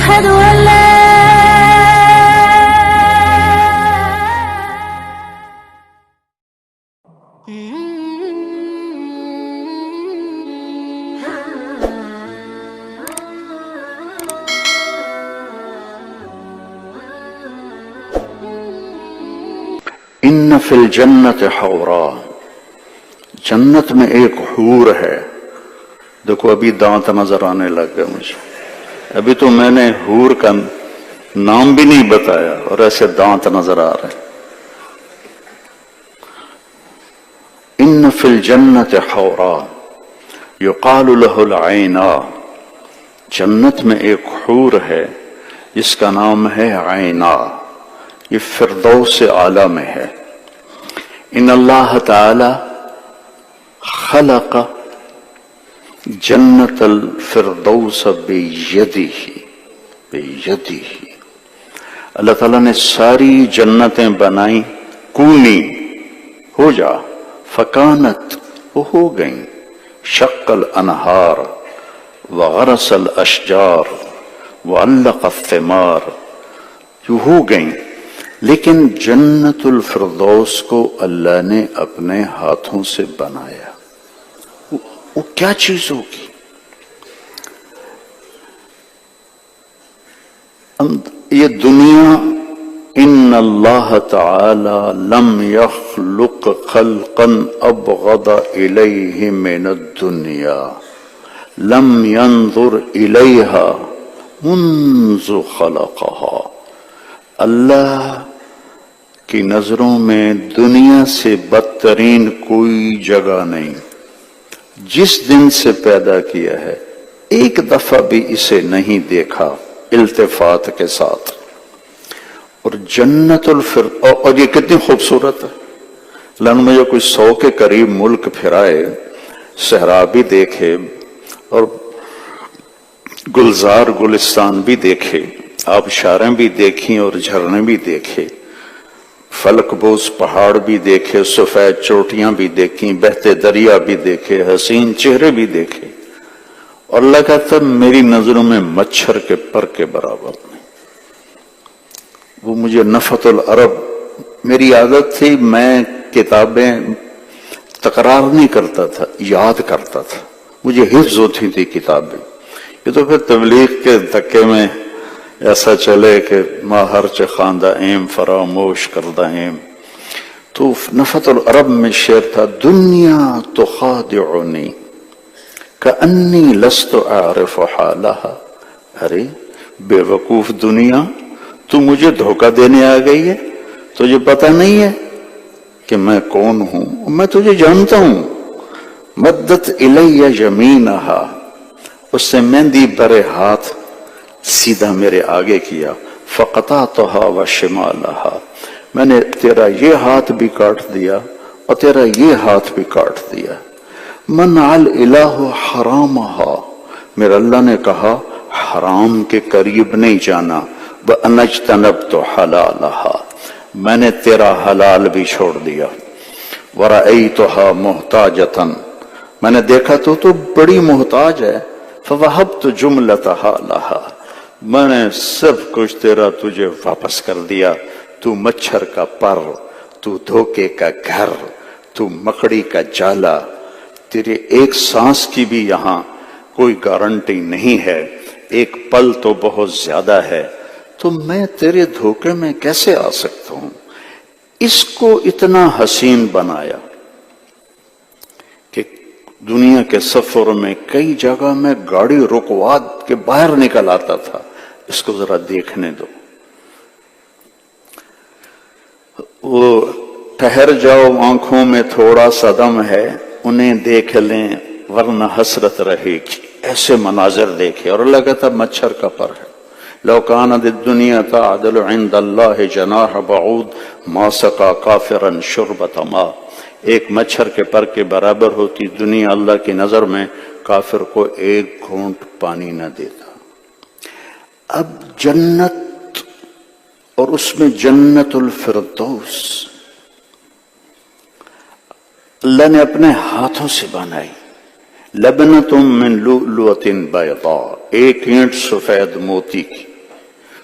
أشهد أن لا ان فی الجنت حورا، جنت میں ایک حور ہے۔ دیکھو ابھی دانت نظر آنے لگ گئے مجھے، ابھی تو میں نے حور کا نام بھی نہیں بتایا اور ایسے دانت نظر آ رہے۔ ان فی الجنت حورا یقال لہ العینا، جنت میں ایک حور ہے جس کا نام ہے عینا، یہ فردوس اعلیٰ میں ہے۔ ان اللہ تعالی خلق جنت الفردوس بیدہ، اللہ تعالیٰ نے ساری جنتیں بنائیں، کونی ہو جا، فکانت وہ ہو گئیں، شق الانہار وغرس الاشجار وعلق الثمار، جو ہو گئیں۔ لیکن جنت الفردوس کو اللہ نے اپنے ہاتھوں سے بنایا، وہ کیا چیز ہوگی؟ یہ دنیا، ان اللہ تعالی لم یخلق خلقا ابغض الیہ من الدنیا لم ينظر الیہا منذ خلقہا، اللہ کی نظروں میں دنیا سے بدترین کوئی جگہ نہیں۔ جس دن سے پیدا کیا ہے ایک دفعہ بھی اسے نہیں دیکھا التفات کے ساتھ۔ اور جنت اور یہ کتنی خوبصورت ہے، لن مجھے کوئی 100 کے قریب ملک پھرائے، صحرا بھی دیکھے اور گلزار گلستان بھی دیکھے، آبشاریں بھی دیکھیں اور جھرنے بھی دیکھے، فلک بوز پہاڑ بھی دیکھے، سفید چوٹیاں بھی دیکھیں، بہتے دریا بھی دیکھے، حسین چہرے بھی دیکھے، اور اللہ کہتا میری نظروں میں مچھر کے پر کے برابر نہیں۔ وہ مجھے نفت العرب، میری عادت تھی میں کتابیں تکرار نہیں کرتا تھا، یاد کرتا تھا، مجھے حفظ ہوتی تھی کتابیں۔ یہ تو پھر تبلیغ کے دھکے میں ایسا چلے کہ ما ہرچ خواندہ ایم فراموش کردہ ایم۔ تو نفت العرب میں شعر تھا، دنیا تخادعنی کأنی لست اعرف حالہا، ارے بے وقوف دنیا تو مجھے دھوکہ دینے آ گئی ہے، تجھے پتہ نہیں ہے کہ میں کون ہوں، میں تجھے جانتا ہوں۔ مدت الی یمینہا، اس سے مہندی برے ہاتھ سیدھا میرے آگے کیا، فقطعتہا وشمالہا، میں نے تیرا یہ ہاتھ بھی کاٹ دیا اور تیرا یہ ہاتھ بھی کاٹ دیا۔ منع الالہ حرامہا، میرے اللہ نے کہا حرام کے قریب نہیں جانا، وَأَنَجْتَنَبْتُ حَلَالَهَا، میں نے تیرا حلال بھی چھوڑ دیا۔ وَرَأَيْتُهَا مُحْتَاجَةً، میں نے دیکھا تو بڑی محتاج ہے، فَوَهَبْتُ جُمْلَتَهَا لَهَا، میں نے سب کچھ تیرا تجھے واپس کر دیا، تو مچھر کا پر، تو دھوکے کا گھر، تو مکڑی کا جالا، تیرے ایک سانس کی بھی یہاں کوئی گارنٹی نہیں ہے، ایک پل تو بہت زیادہ ہے، تو میں تیرے دھوکے میں کیسے آ سکتا ہوں؟ اس کو اتنا حسین بنایا کہ دنیا کے سفر میں کئی جگہ میں گاڑی رکوا کے باہر نکل آتا تھا، اس کو ذرا دیکھنے دو۔ وہ ٹھہر جاؤ، آنکھوں میں تھوڑا سا دم ہے، انہیں دیکھ لیں ورنہ حسرت رہے گی، ایسے مناظر دیکھے۔ اور اللہ کہتا مچھر کا پر ہے، لو کانت الدنیا تعدل عند اللہ جناح بعود ما سقا کافرا شربۃ ماء، ایک مچھر کے پر کے برابر ہوتی دنیا اللہ کی نظر میں کافر کو ایک گھونٹ پانی نہ دیتا۔ اب جنت اور اس میں جنت الفردوس اللہ نے اپنے ہاتھوں سے بنائی، لبنۃ من لؤلؤۃ بیضاء، ایک اینٹ سفید موتی کی،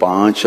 5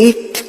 1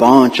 5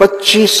25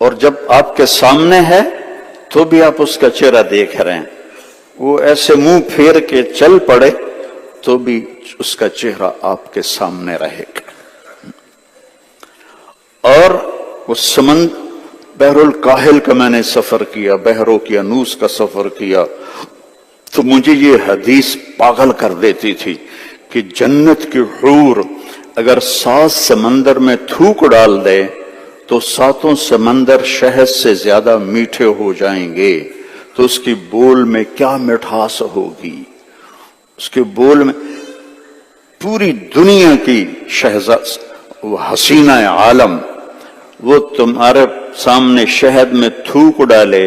اور جب آپ کے سامنے ہے تو بھی آپ اس کا چہرہ دیکھ رہے ہیں، وہ ایسے منہ پھیر کے چل پڑے تو بھی اس کا چہرہ آپ کے سامنے رہے گا۔ اور وہ بحر الکاہل کا میں نے سفر کیا، بحر اوقیانوس کا سفر کیا، تو مجھے یہ حدیث پاگل کر دیتی تھی کہ جنت کی حور اگر 7 سمندر میں تھوک ڈال دے تو 7 سمندر شہد سے زیادہ میٹھے ہو جائیں گے، تو اس کی بول میں کیا مٹھاس ہوگی، اس کے بول میں پوری دنیا کی وہ حسینہ عالم وہ تمہارے سامنے شہد میں تھوک ڈالے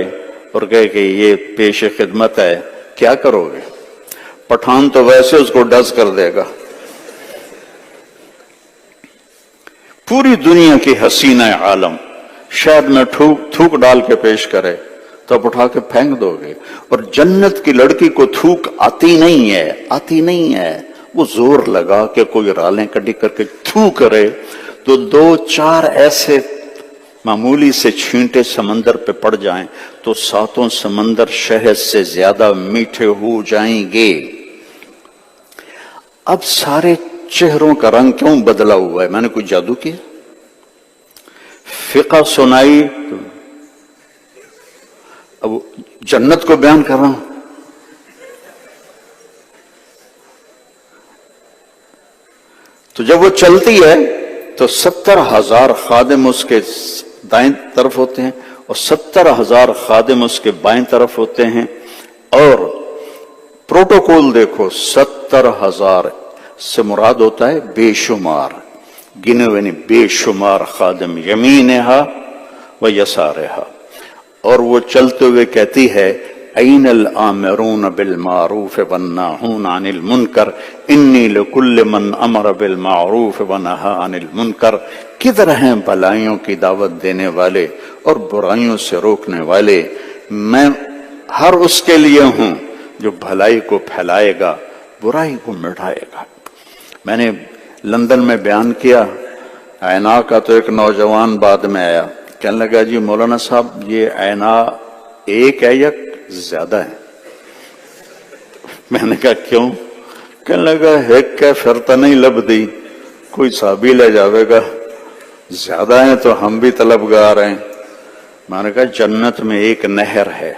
اور کہے کہ یہ پیش خدمت ہے، کیا کرو گے؟ پٹھان تو ویسے اس کو ڈز کر دے گا۔ پوری دنیا کی حسینہ عالم شہد میں تھوک ڈال کے پیش کرے تو آپ اٹھا کے پھینک دو گے۔ اور جنت کی لڑکی کو تھوک آتی نہیں ہے، وہ زور لگا کہ کوئی رالیں کڈی کر کے تھو کرے تو 2-4 ایسے معمولی سے چھینٹے سمندر پہ پڑ جائیں تو 7 سمندر شہد سے زیادہ میٹھے ہو جائیں گے۔ اب سارے چہروں کا رنگ کیوں بدلا ہوا ہے؟ میں نے کوئی جادو کیا؟ فقہ سنائی، اب جنت کو بیان کر رہا ہوں۔ تو جب وہ چلتی ہے تو 70,000 خادم اس کے دائیں طرف ہوتے ہیں اور 70,000 خادم اس کے بائیں طرف ہوتے ہیں، اور پروٹوکول دیکھو، 70,000 سے مراد ہوتا ہے بے شمار، گنے ہوئے نہیں، بے شمار خادم، یمینہا و یسارہا، اور وہ چلتے ہوئے کہتی ہے این الآمرون بالمعروف والناہون عن المنکر انی لکل من امر بالمعروف ونہا عن المنکر، کدھر ہیں بھلائیوں کی دعوت دینے والے اور برائیوں سے روکنے والے؟ میں ہر اس کے لیے ہوں جو بھلائی کو پھیلائے گا، برائی کو مٹائے گا۔ میں نے لندن میں بیان کیا، عینا کا تو ایک نوجوان بعد میں آیا، کہنے لگا جی مولانا صاحب یہ عینا ایک ہے یا زیادہ ہے؟ میں نے کہا کیوں؟ کہنے لگا ایک کہ پھر تو نہیں لب دی، کوئی صحابی لے جاوے گا، زیادہ ہیں تو ہم بھی طلبگار ہیں۔ میں نے کہا جنت میں ایک نہر ہے،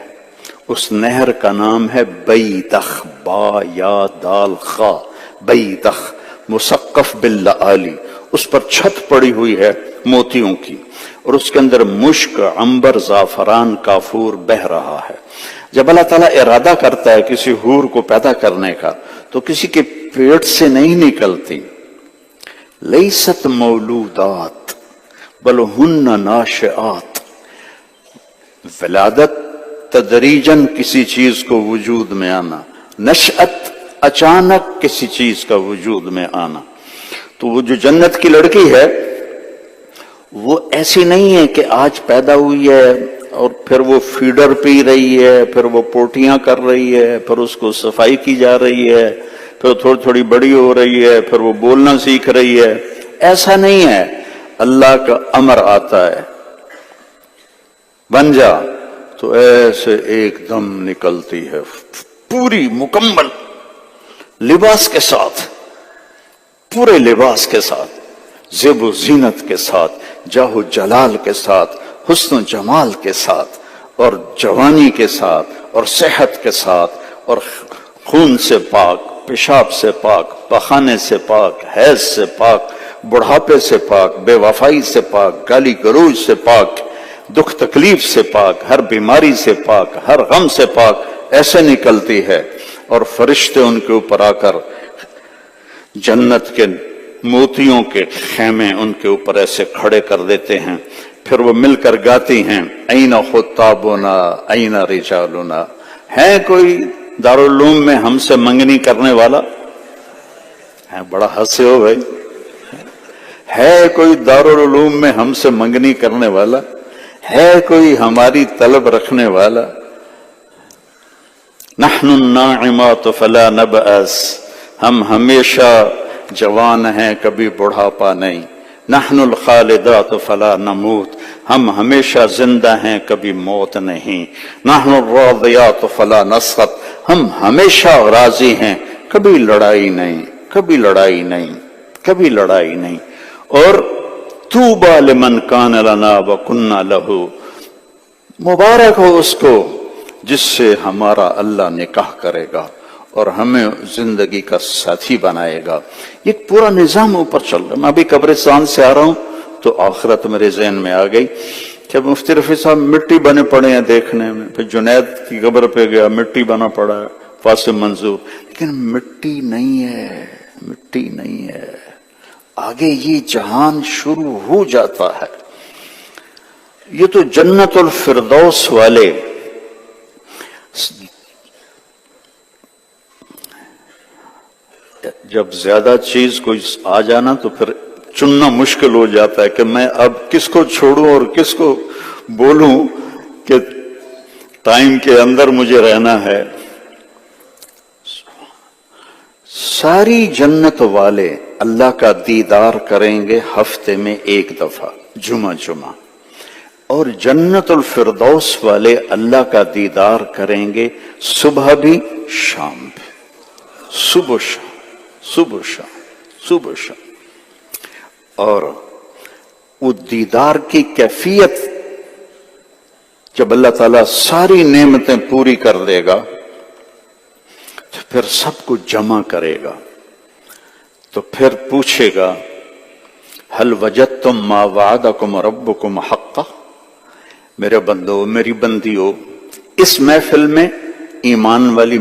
اس نہر کا نام ہے بیتخ، با یا دال خا، بیتخ، مسقف باللآلی، اس پر چھت پڑی ہوئی ہے موتیوں کی، اور اس کے اندر مشک، عنبر، زعفران، کافور بہہ رہا ہے۔ جب اللہ تعالیٰ ارادہ کرتا ہے کسی حور کو پیدا کرنے کا تو کسی کے پیٹ سے نہیں نکلتی، لیست مولودات بل ہن ناشئات، ولادت تدریجاً کسی چیز کو وجود میں آنا، نشأت اچانک کسی چیز کا وجود میں آنا۔ تو وہ جو جنت کی لڑکی ہے وہ ایسی نہیں ہے کہ آج پیدا ہوئی ہے اور پھر وہ فیڈر پی رہی ہے، پھر وہ پوٹیاں کر رہی ہے، پھر اس کو صفائی کی جا رہی ہے، پھر تھوڑی تھوڑی بڑی ہو رہی ہے، پھر وہ بولنا سیکھ رہی ہے، ایسا نہیں ہے۔ اللہ کا امر آتا ہے بن جا تو ایسے ایک دم نکلتی ہے، پوری مکمل لباس کے ساتھ، پورے لباس کے ساتھ، زیب و زینت کے ساتھ، جاہ و جلال کے ساتھ، حسن و جمال کے ساتھ، اور جوانی کے ساتھ، اور صحت کے ساتھ، اور خون سے پاک، پیشاب سے پاک، پخانے سے پاک، حیض سے پاک، بڑھاپے سے پاک، بے وفائی سے پاک، گالی گلوچ سے پاک، دکھ تکلیف سے پاک، ہر بیماری سے پاک، ہر غم سے پاک، ایسے نکلتی ہے۔ اور فرشتے ان کے اوپر آ کر جنت کے موتیوں کے خیمے ان کے اوپر ایسے کھڑے کر دیتے ہیں، پھر وہ مل کر گاتی ہیں این خطابنا این رجالنا، ہے کوئی دارالعلوم میں ہم سے منگنی کرنے والا؟ ہے، بڑا ہنسے ہو بھائی، ہے کوئی دارالعلوم میں ہم سے منگنی کرنے والا؟ ہے کوئی ہماری طلب رکھنے والا؟ نحن الناعمات فلا نبأس، ہم ہمیشہ جوان ہیں، کبھی بڑھاپا نہیں۔ نحن الخالدات فلا نموت، ہم ہمیشہ زندہ ہیں کبھی موت نہیں، نحن الراضیات فلا نسخط، ہم ہمیشہ راضی ہیں کبھی لڑائی نہیں، کبھی لڑائی نہیں، کبھی لڑائی نہیں۔ اور طوبی لمن کان لنا وکنا لہ، مبارک ہو اس کو جس سے ہمارا اللہ نکاح کرے گا اور ہمیں زندگی کا ساتھی بنائے گا۔ یہ پورا نظام اوپر چل رہا ہے۔ میں ابھی قبرستان سے آ رہا ہوں تو آخرت میرے ذہن میں آ گئی کہ مفتی رفیع صاحب مٹی بنے پڑے ہیں دیکھنے میں، پھر جنید کی قبر پہ گیا مٹی بنا پڑا ہے، فاسم منظور، لیکن مٹی نہیں ہے، مٹی نہیں ہے، آگے یہ جہان شروع ہو جاتا ہے۔ یہ تو جنت الفردوس والے جب زیادہ چیز کوئی آ جانا تو پھر چننا مشکل ہو جاتا ہے کہ میں اب کس کو چھوڑوں اور کس کو بولوں کہ ٹائم کے اندر مجھے رہنا ہے۔ ساری جنت والے اللہ کا دیدار کریں گے ہفتے میں ایک دفعہ، جمعہ جمعہ، اور جنت الفردوس والے اللہ کا دیدار کریں گے صبح بھی شام بھی، صبح شام، صبح شام، صبح شام۔ اور وہ دیدار کی کیفیت جب اللہ تعالیٰ ساری نعمتیں پوری کر دے گا تو پھر سب کو جمع کرے گا، تو پھر پوچھے گا هل وجدتم ما وعدکم ربکم حقا، میرے بندو میری بندیو، اس محفل میں ایمان والی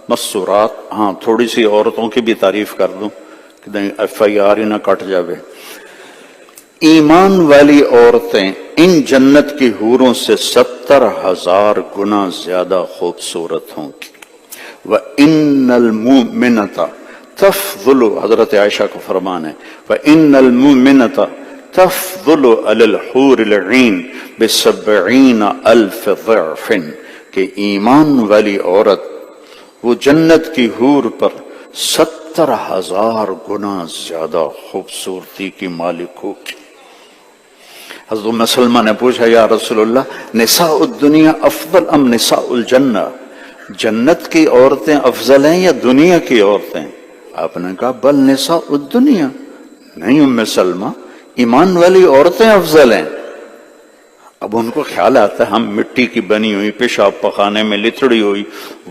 مسورات، ہاں تھوڑی سی عورتوں کی بھی تعریف کر دوں کہ نہیں ایف آئی آر ہی نہ کٹ جاوے، ایمان والی عورتیں ان جنت کی حوروں سے 70,000 گنا زیادہ خوبصورت ہوں گی۔ وَإِنَّ الْمُؤْمِنَةَ تَفْضُلُ، حضرت عائشہ کا فرمان ہے، وَإِنَّ الْمُؤْمِنَةَ تَفْضُلُ عَلَى الْحُورِ الْعِينِ ب70,000 ضعف، کہ ایمان والی عورت وہ جنت کی حور پر 70,000 گنا زیادہ خوبصورتی کی مالک ہوگی۔ حضرت ام سلمہ نے پوچھا یا رسول اللہ نساء الدنیا افضل ام نساء الجنہ، جنت کی عورتیں افضل ہیں یا دنیا کی عورتیں؟ آپ نے کہا بل نساء الدنیا، نہیں ام سلمہ، ایمان والی عورتیں افضل ہیں۔ اب ان کو خیال آتا ہے ہم مٹی کی بنی ہوئی پیشاب پخانے میں لتڑی ہوئی،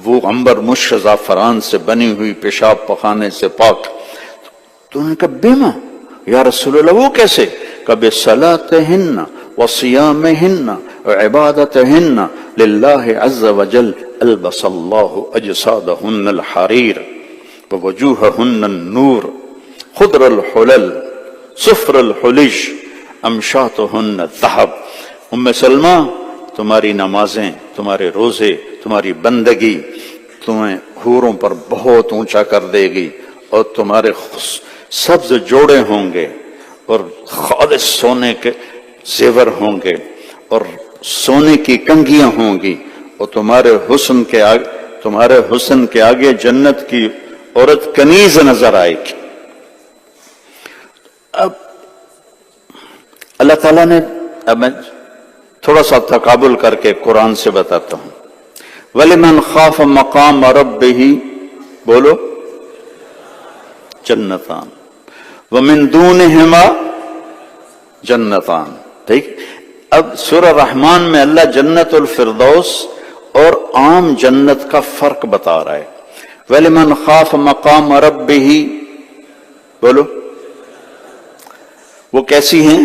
وہ عنبر مشک زعفران سے بنی ہوئی پیشاب پخانے سے پاک، تو انہوں نے کہا بیما یا رسول اللہ وہ کیسے؟ کبھی صلاتہن وصیامہن وعبادتہن للہ عز وجل البس اللہ اجسادہن الحریر ووجوہہن النور خضر الحلل صفر الحلج امشاتہن الذہب۔ ام سلمہ تمہاری نمازیں، تمہارے روزے، تمہاری بندگی تمہیں حوروں پر بہت اونچا کر دے گی، اور تمہارے سبز جوڑے ہوں گے اور خالص سونے کے زیور ہوں گے اور سونے کی کنگھیاں ہوں گی، اور تمہارے حسن کے آگے جنت کی عورت کنیز نظر آئے گی۔ اب اللہ تعالیٰ نے، اب میں تھوڑا سا تقابل کر کے قرآن سے بتاتا ہوں، وَلِمَنْ خَافَ مَقَامَ رَبِّهِ، بولو، جنتان وَمِن دُونِهِمَا جنتان، ٹھیک۔ اب سورہ رحمان میں اللہ جنت الفردوس اور عام جنت کا فرق بتا رہا ہے۔ وَلِمَنْ خَافَ مَقَامَ رَبِّهِ، بولو، وہ کیسی ہیں؟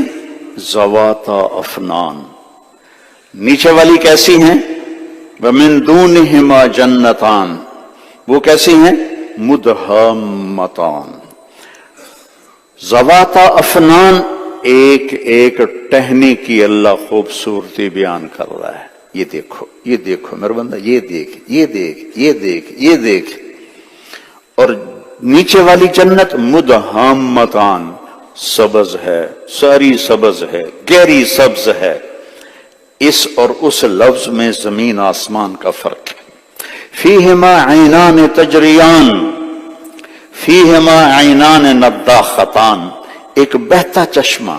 ذواتا افنان۔ نیچے والی کیسی ہیں؟ وَمِن دُونِهِمَا جنتان، وہ کیسی ہیں؟ مدہامتان۔ ذواتا افنان، ایک ایک ٹہنی کی اللہ خوبصورتی بیان کر رہا ہے۔ یہ دیکھو، یہ دیکھو میرے بندہ، یہ دیکھ، یہ دیکھ، یہ دیکھ، یہ دیکھ۔ اور نیچے والی جنت مدہامتان، سبز ہے، ساری سبز ہے، گہری سبز ہے۔ اس اور اس لفظ میں زمین آسمان کا فرق ہے۔ فیہما عینان تجریان، فیہما عینان نضاختان، ایک بہتا چشمہ،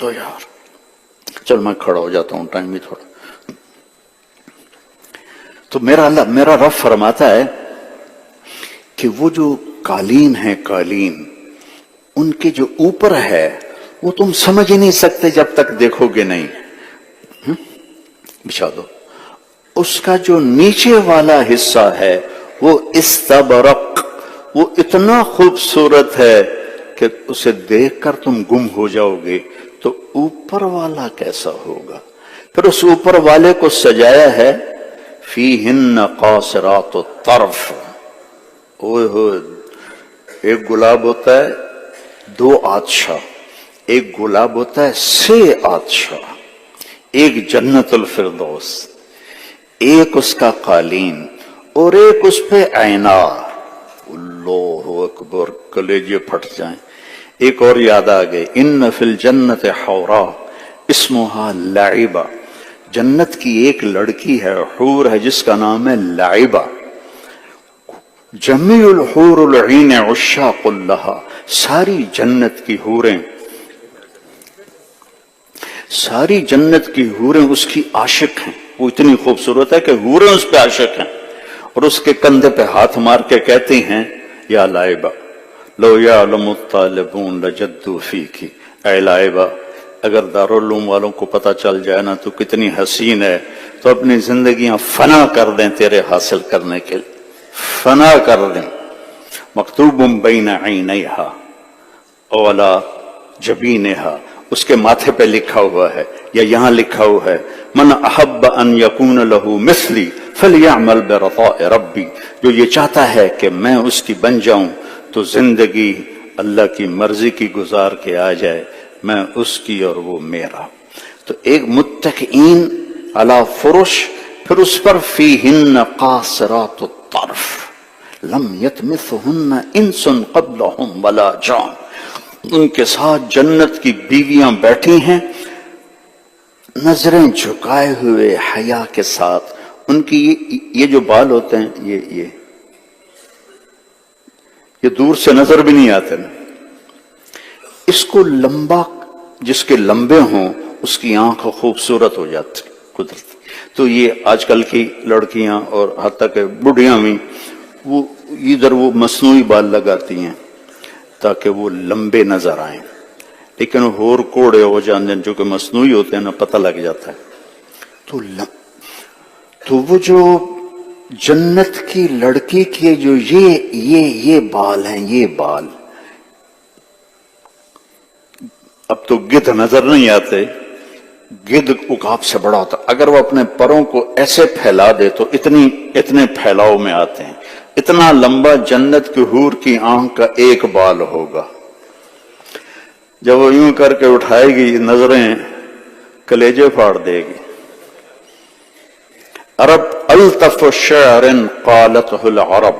دو یار. چل میں کھڑا ہو جاتا ہوں, ٹائم بھی تھوڑا. تو میرا رب فرماتا ہے کہ وہ جو قالین ہے, قالین ان کے جو اوپر ہے وہ تم سمجھ ہی نہیں سکتے جب تک دیکھو گے نہیں. بچھا دو. اس کا جو نیچے والا حصہ ہے وہ استبرق, وہ اتنا خوبصورت ہے کہ اسے دیکھ کر تم گم ہو جاؤ گے. تو اوپر والا کیسا ہوگا؟ پھر اس اوپر والے کو سجایا ہے فیہن قاصرات الطرف. اوہ ہوئے, ایک گلاب ہوتا ہے 2 آتشا, ایک گلاب ہوتا ہے 6 آتشا, ایک جنت الفردوس, ایک اس کا قالین اور ایک اس پہ آئینہ. اللہ اکبر, کلیجے پھٹ جائیں. ایک اور یاد آ گئے, ان فی الجنت حورا اسمہا لعبہ. جنت کی ایک لڑکی ہے, حور ہے, جس کا نام ہے لعبہ. جمیع الحور العین عشاق لہا. ساری جنت کی حوریں, ساری جنت کی حوریں اس کی عاشق ہیں. وہ اتنی خوبصورت ہے کہ حوریں اس پہ عاشق ہیں, اور اس کے کندھے پہ ہاتھ مار کے کہتی ہیں یا لائبہ لو یعلم الطالبون لجدوا فیکی. اے لائبہ, اگر دارالعلوم والوں کو پتہ چل جائے نا تو کتنی حسین ہے, تو اپنی زندگیاں فنا کر دیں تیرے حاصل کرنے کے لیے, فنا کر دیں. مکتوب بین عینیہا اولا جبینہا, اس کے ماتھے پہ لکھا ہوا ہے یا یہاں لکھا ہوا ہے من احب ان یکون لہو مثلی فلیعمل برضاء ربی. جو یہ چاہتا ہے کہ میں اس کی بن جاؤں تو زندگی اللہ کی مرضی کی گزار کے آ جائے, میں اس کی اور وہ میرا. تو ایک متکئین علی فرش, پھر اس پر فیہن قاصرات الطرف لم یطمثہن انس قبلہم ولا جان. ان کے ساتھ جنت کی بیویاں بیٹھی ہیں, نظریں جھکائے ہوئے حیا کے ساتھ. ان کی یہ جو بال ہوتے ہیں یہ دور سے نظر بھی نہیں آتے نا. اس کو لمبا, جس کے لمبے ہوں اس کی آنکھ خوبصورت ہو جاتی قدرتی. تو یہ آج کل کی لڑکیاں اور حتیٰ کہ بڑھیاں بھی وہ ادھر وہ مصنوعی بال لگاتی ہیں تاکہ وہ لمبے نظر آئیں, لیکن ہور کوڑے ہو جاتے ہیں جو کہ مصنوعی ہوتے ہیں نا, پتہ لگ جاتا ہے. تو وہ جو جنت کی لڑکی کے جو یہ بال ہیں, یہ بال اب تو گدھ نظر نہیں آتے, گدھ عقاب سے بڑا ہوتا. اگر وہ اپنے پروں کو ایسے پھیلا دے تو اتنے پھیلاؤ میں آتے ہیں. اتنا لمبا جنت کی حور کی آنکھ کا ایک بال ہوگا. جب وہ یوں کر کے اٹھائے گی نظریں کلیجے پھاڑ دے گی. عرب الطف شعر قالته العرب,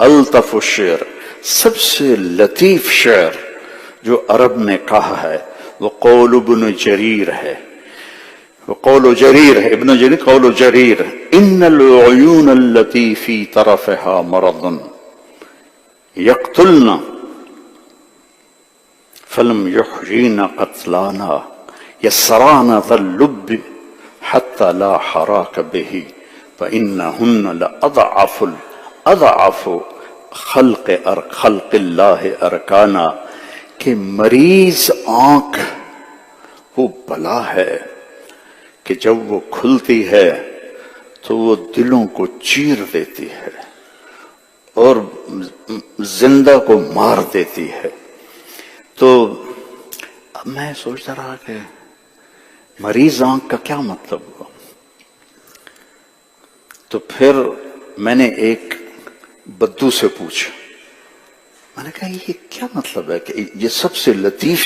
الطف الشعر سب سے لطیف شعر جو عرب نے کہا ہے وہ قول ابن جریر ہے. وقول جریر ہے, ابن جریر قول جریر, ان العیون التي في طرفها مرض يقتلنا فلم يحيين قتلانا يسران ذا اللب حتى لا حراك به فإنهن لأضعف خلق الله ارکانا. کہ مریض آنکھ وہ بلا ہے کہ جب وہ کھلتی ہے تو وہ دلوں کو چیر دیتی ہے اور زندہ کو مار دیتی ہے. تو اب میں سوچتا رہا کہ مریض آنکھ کا کیا مطلب ہوا. تو پھر میں نے ایک بدو سے پوچھا, میں نے کہا یہ کیا مطلب ہے کہ یہ سب سے لطیف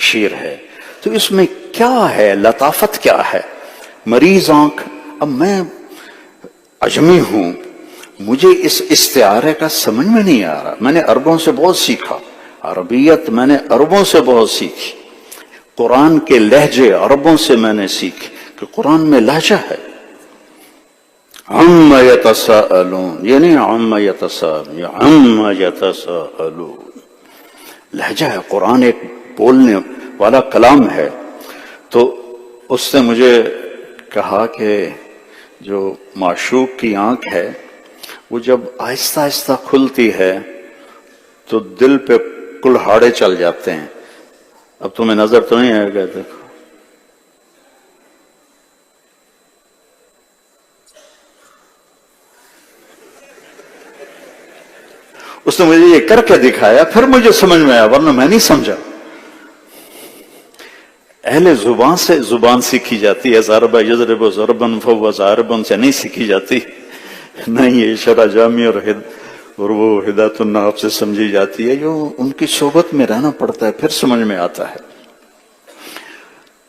شعر ہے, تو اس میں کیا ہے, لطافت کیا ہے؟ مریض آنکھ. اب میں اجمی ہوں, مجھے اس استعارے کا سمجھ میں نہیں آ رہا. میں نے عربوں سے بہت سیکھا, عربیت میں نے عربوں سے بہت سیکھی, قرآن کے لہجے عربوں سے میں نے سیکھے کہ قرآن میں لہجہ ہے. عم یتساءلون, یہ نہیں عم یتساءلون, یہ عم یتساءلون لہجہ ہے. قرآن ایک بولنے والا کلام ہے. تو اس نے مجھے کہا کہ جو معشوق کی آنکھ ہے وہ جب آہستہ آہستہ کھلتی ہے تو دل پہ کلہاڑے چل جاتے ہیں. اب تمہیں نظر تو نہیں آئے گا؟ دیکھو اس نے مجھے یہ کر کے دکھایا، پھر مجھے سمجھ میں آیا، ورنہ میں نہیں سمجھا. اہل زبان سے زبان سیکھی جاتی ہے، ضرب یضرب ضربا فهو ضارب سے نہیں سیکھی جاتی. نہیں، یہ شرع جامی اور وہ ہدایت النحو سے سمجھی جاتی ہے، جو ان کی صحبت میں رہنا پڑتا ہے پھر سمجھ میں آتا ہے.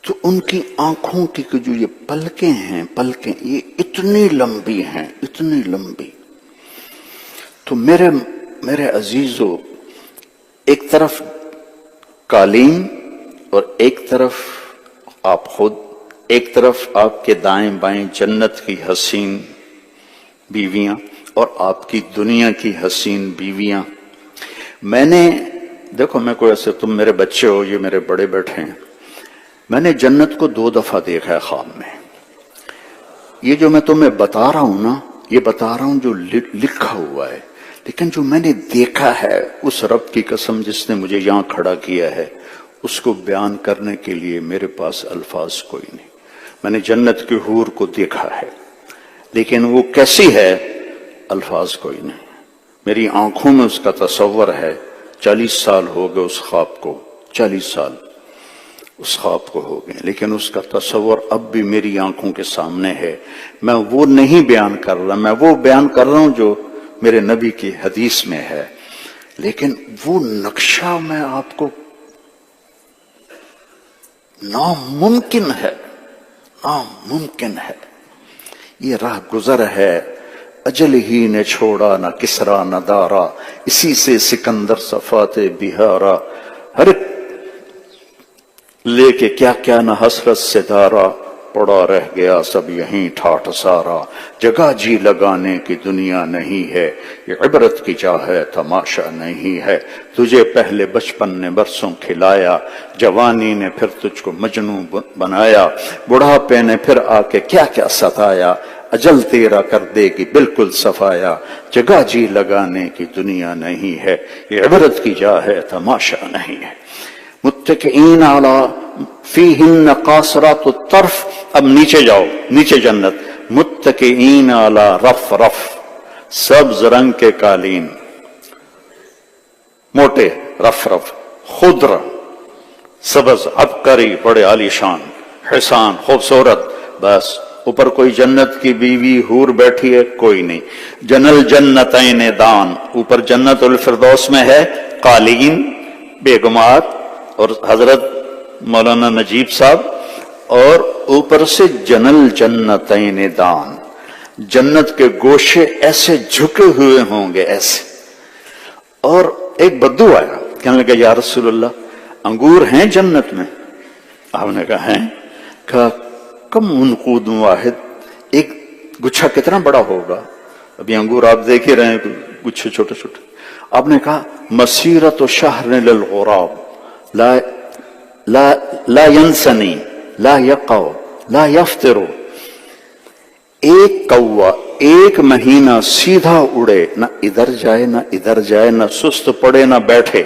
تو ان کی آنکھوں کی جو یہ پلکیں ہیں، پلکیں یہ اتنی لمبی ہیں، اتنی لمبی. تو میرے عزیزو، ایک طرف قالین اور ایک طرف آپ خود، ایک طرف آپ کے دائیں بائیں جنت کی حسین بیویاں اور آپ کی دنیا کی حسین بیویاں. میں نے دیکھو، میں کوئی ایسے، تم میرے بچے ہو، یہ میرے بڑے بیٹھے ہیں، میں نے جنت کو 2 دفعہ دیکھا ہے خواب میں. یہ جو میں تمہیں بتا رہا ہوں نا، یہ بتا رہا ہوں جو لکھا ہوا ہے، لیکن جو میں نے دیکھا ہے، اس رب کی قسم جس نے مجھے یہاں کھڑا کیا ہے، اس کو بیان کرنے کے لیے میرے پاس الفاظ کوئی نہیں. میں نے جنت کی حور کو دیکھا ہے، لیکن وہ کیسی ہے، الفاظ کوئی نہیں. میری آنکھوں میں اس کا تصور ہے. 40 سال ہو گئے اس خواب کو، 40 سال اس خواب کو ہو گئے، لیکن اس کا تصور اب بھی میری آنکھوں کے سامنے ہے. میں وہ نہیں بیان کر رہا، میں وہ بیان کر رہا ہوں جو میرے نبی کی حدیث میں ہے. لیکن وہ نقشہ میں آپ کو ناممکن ہے، ناممکن ہے. یہ راہ گزر ہے، اجل ہی نے چھوڑا نہ کسرا نہ دارا، اسی سے سکندر صفات بہارا. ہر ایک لے کے کیا کیا نہ حسرت سے دارا، پڑا رہ گیا سب یہیں ٹھاٹھ سارا. جگہ جی لگانے کی دنیا نہیں ہے، یہ عبرت کی جا ہے تماشا نہیں ہے. تجھے پہلے بچپن نے برسوں کھلایا، جوانی نے پھر تجھ کو مجنوں بنایا، بڑھاپے نے پھر آ کے کیا کیا ستایا، اجل تیرا کر دے گی بالکل صفایا. جگہ جی لگانے کی دنیا نہیں ہے، یہ عبرت کی جا ہے تماشا نہیں ہے. متکئین علی فیہن قاصرات الطرف. اب نیچے جاؤ، نیچے جنت. متکئین علی رف رف، سبز رنگ کے قالین، موٹے رف رف، خضر سبز عبقری، بڑے عالی شان، حسان خوبصورت. بس اوپر کوئی جنت کی بیوی حور بیٹھی ہے؟ کوئی نہیں. جنل جنتین دان، اوپر جنت الفردوس میں ہے قالین، بیگمات اور حضرت مولانا نجیب صاحب، اور اوپر سے جنل جنتین دان، جنت کے گوشے ایسے جھکے ہوئے ہوں گے ایسے. اور ایک بدو آیا، کہنے لگا یا رسول اللہ انگور ہیں جنت میں؟ آپ نے کہا ہیں. کہا کم عنقود واحد، ایک گچھا کتنا بڑا ہوگا؟ ابھی انگور آپ دیکھ ہی رہے ہیں، گچھے چھوٹے چھوٹے. آپ نے کہا مسیرت شہر للغراب لا ینسنی لا یقع لا یفتر. ایک کوا 1 مہینہ سیدھا اڑے، نہ ادھر جائے نہ ادھر جائے، نہ سست پڑے نہ بیٹھے.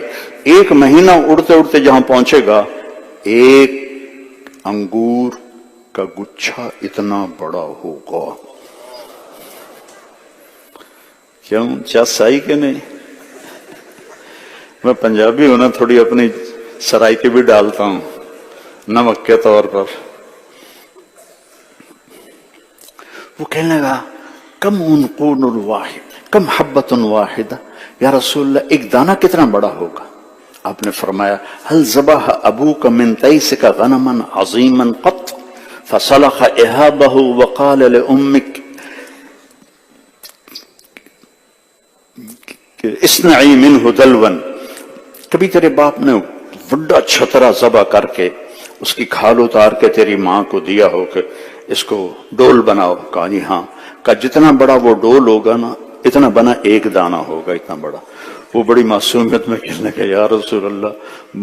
1 مہینہ اڑتے اڑتے جہاں پہنچے گا، ایک انگور کا گچھا اتنا بڑا ہوگا. کیوں چس آئی کہ نہیں؟ میں پنجابی ہونا، تھوڑی اپنی سرائی کے بھی ڈالتا ہوں نمک کے طور پر. وہ کہنے لگا کم عنقود واحد، کم حبۃ واحدہ، یا رسول اللہ ایک دانہ کتنا بڑا ہوگا؟ آپ نے فرمایا هل ذبح ابوک من تیسک غنما عظیما قط فصلخ اهابه وقال لامک اصنعی منہ دلوا. کبھی تیرے باپ نے بڑا چھترا ذبح کر کے اس کی کھال اتار کے تیری ماں کو دیا ہو کہ اس کو ڈول بناؤ؟ کہا جی ہاں. کہا جتنا بڑا وہ ڈول ہوگا نا، اتنا بنا 1 دانہ ہوگا، اتنا بڑا. وہ بڑی معصومیت میں کہنے لگا یا رسول اللہ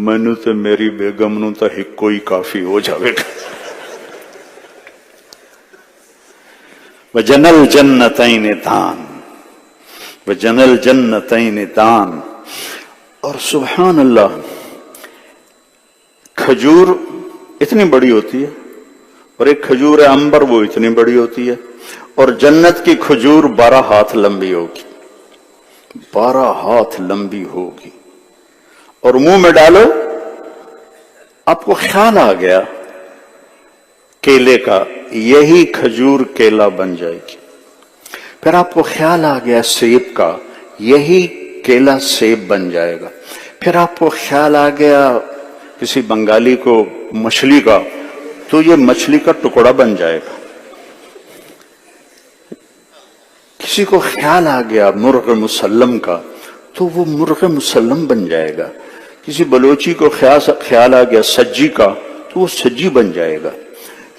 مینو تے میری بیگم نو تا ہکو ہی کافی ہو جاوے گا. وَجَنَى الْجَنَّتَيْنِ دَانٍ وَجَنَى الْجَنَّتَيْنِ دَانٍ. اور سبحان اللہ کھجور اتنی بڑی ہوتی ہے اور ایک کھجور عنبر وہ اتنی بڑی ہوتی ہے اور جنت کی کھجور 12 ہاتھ لمبی ہوگی 12 ہاتھ لمبی ہوگی اور منہ میں ڈالو آپ کو خیال آ گیا کیلے کا یہی کھجور کیلا بن جائے گی. پھر آپ کو خیال آ گیا سیب کا یہی کیلا سیب بن جائے گا. پھر آپ کو خیال آ گیا کسی بنگالی کو مچھلی کا تو یہ مچھلی کا ٹکڑا بن جائے گا. کسی کو خیال آ گیا مرغ مسلم کا تو وہ مرغ مسلم بن جائے گا. کسی بلوچی کو خیال آ گیا سجی کا تو وہ سجی بن جائے گا.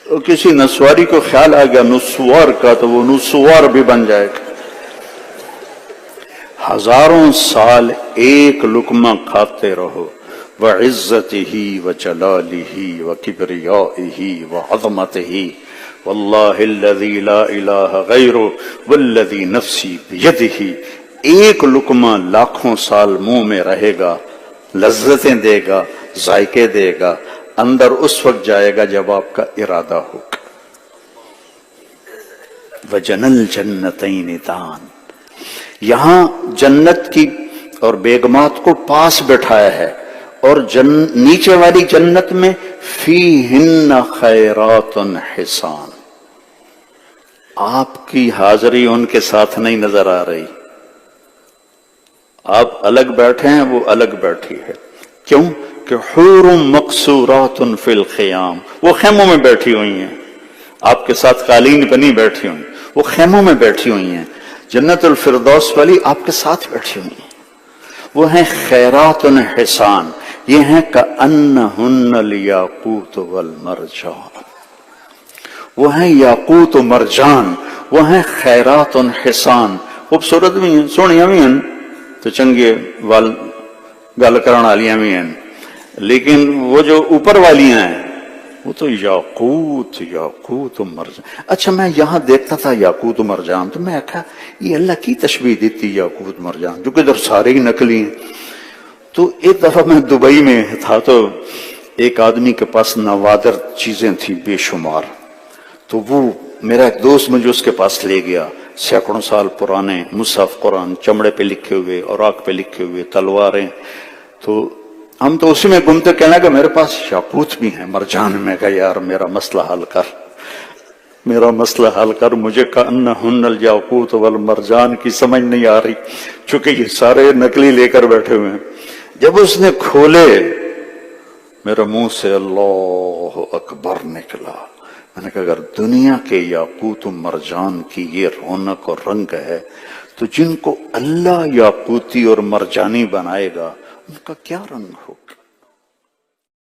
اور کسی نسواری کو خیال آ گیا نسوار کا تو وہ نسوار بھی بن جائے گا. ہزاروں سال ایک لقمہ کھاتے رہو وعزتہ وجلالہ وکبریائہ وعظمتہ واللہ الذی لا الہ غیرہ والذی نفسی بیدہ. ایک لقمہ لاکھوں سال منہ میں رہے گا لذتیں دے گا ذائقے دے گا اندر اس وقت جائے گا جب آپ کا ارادہ ہوگا. وَجَنَى الْجَنَّتَيْنِ دَانٍ. یہاں جنت کی اور بیگمات کو پاس بٹھایا ہے اور نیچے والی جنت میں فِيهِنَّ خَيْرَاتٌ حِسَانٌ. آپ کی حاضری ان کے ساتھ نہیں نظر آ رہی. آپ الگ بیٹھے ہیں وہ الگ بیٹھی ہے. کیوں کہ حور مقصورات فی الخیام وہ خیموں میں بیٹھی ہوئی ہیں. آپ کے ساتھ قالین بنی بیٹھی ہوئی وہ خیموں میں بیٹھی ہوئی ہیں. جنت الفردوس والی آپ کے ساتھ بیٹھی ہوئی ہیں. وہ ہیں خیرات حسان. یہ ہیں کأنہن الیاقوت والمرجان. وہ ہیں یاقوت و مرجان. وہ ہیں خیرات حسان. خوبصورت بھی ہیں سونیاں بھی ہیں تو چنگے وال گل کرن والیاں بھی ہیں لیکن وہ جو اوپر والیاں ہیں وہ تو یاقوت و مرجان. اچھا میں یہاں دیکھتا تھا یاقوت و مرجان تو میں کہا یہ اللہ کی تشبیہ دیتی یاقوت مرجان جو کہ ادھر سارے ہی نقلی ہیں. تو ایک دفعہ میں دبئی میں تھا تو ایک آدمی کے پاس نوادر چیزیں تھیں بے شمار. تو وہ میرا ایک دوست مجھے اس کے پاس لے گیا. سینکڑوں سال پرانے مصحف قرآن چمڑے پہ لکھے ہوئے اور آگ پہ لکھے ہوئے تلواریں. تو ہم تو اسی میں گھومتے کہنا کہ میرے پاس یاقوت بھی ہیں مرجان. میں کہا یار میرا مسئلہ حل کر مجھے کأنہن الیاقوت والمرجان کی سمجھ نہیں آ رہی چونکہ یہ سارے نقلی لے کر بیٹھے ہوئے ہیں. جب اس نے کھولے میرے منہ سے اللہ اکبر نکلا. میں نے کہا اگر دنیا کے یاقوت و مرجان کی یہ رونق اور رنگ ہے تو جن کو اللہ یاقوتی اور مرجانی بنائے گا ان کا کیا رنگ ہوگا.